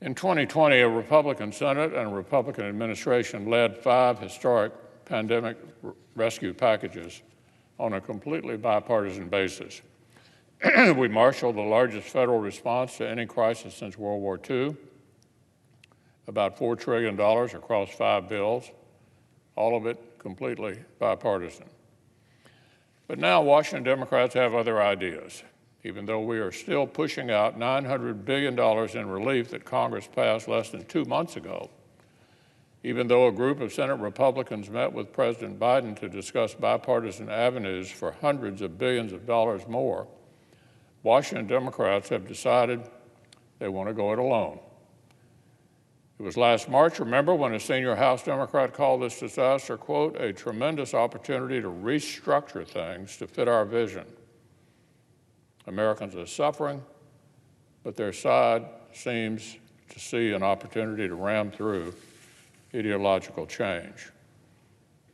In 2020, a Republican Senate and a Republican administration led 5 historic pandemic rescue packages on a completely bipartisan basis. We marshaled the largest federal response to any crisis since World War II, about $4 trillion across 5 bills, all of it completely bipartisan. But now Washington Democrats have other ideas. Even though we are still pushing out $900 billion in relief that Congress passed less than 2 months ago, even though a group of Senate Republicans met with President Biden to discuss bipartisan avenues for hundreds of billions of dollars more, Washington Democrats have decided they want to go it alone. It was last March, remember, when a senior House Democrat called this disaster, quote, a tremendous opportunity to restructure things to fit our vision. Americans are suffering, but their side seems to see an opportunity to ram through ideological change.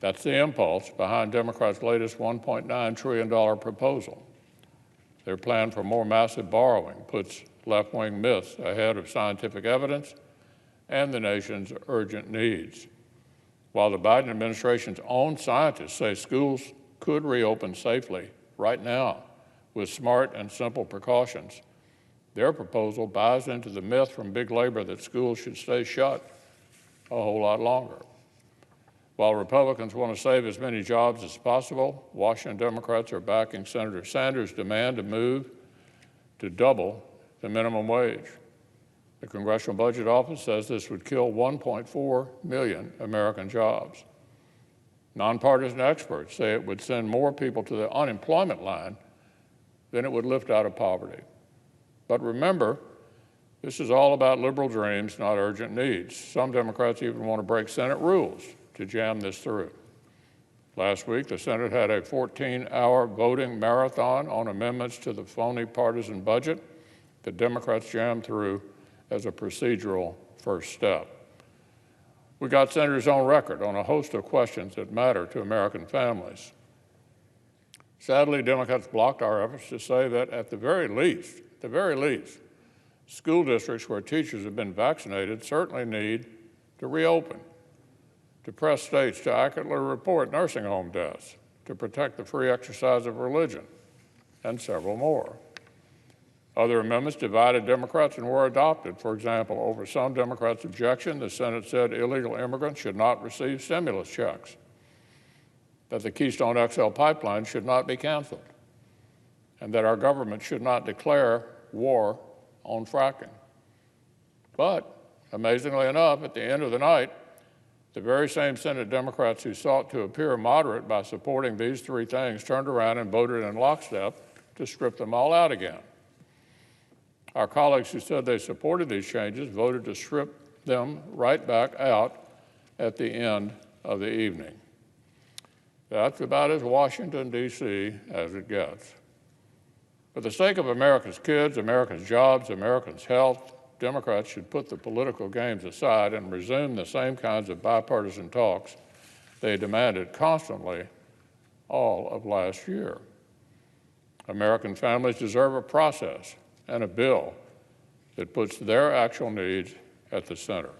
That's the impulse behind Democrats' latest $1.9 trillion proposal. Their plan for more massive borrowing puts left-wing myths ahead of scientific evidence and the nation's urgent needs. While the Biden administration's own scientists say schools could reopen safely right now with smart and simple precautions, their proposal buys into the myth from big labor that schools should stay shut a whole lot longer. While Republicans want to save as many jobs as possible, Washington Democrats are backing Senator Sanders' demand to move to double the minimum wage. The Congressional Budget Office says this would kill 1.4 million American jobs. Nonpartisan experts say it would send more people to the unemployment line than it would lift out of poverty. But remember, this is all about liberal dreams, not urgent needs. Some Democrats even want to break Senate rules to jam this through. Last week, the Senate had a 14-hour voting marathon on amendments to the phony partisan budget that Democrats jammed through as a procedural first step. We got senators on record on a host of questions that matter to American families. Sadly, Democrats blocked our efforts to say that at the very least, school districts where teachers have been vaccinated certainly need to reopen, to press states to accurately report nursing home deaths, to protect the free exercise of religion, and several more. Other amendments divided Democrats and were adopted. For example, over some Democrats' objection, the Senate said illegal immigrants should not receive stimulus checks, that the Keystone XL pipeline should not be canceled, and that our government should not declare war on fracking. But, amazingly enough, at the end of the night, the very same Senate Democrats who sought to appear moderate by supporting these 3 things turned around and voted in lockstep to strip them all out again. Our colleagues who said they supported these changes voted to strip them right back out at the end of the evening. That's about as Washington, D.C. as it gets. For the sake of America's kids, America's jobs, America's health, Democrats should put the political games aside and resume the same kinds of bipartisan talks they demanded constantly all of last year. American families deserve a process and a bill that puts their actual needs at the center.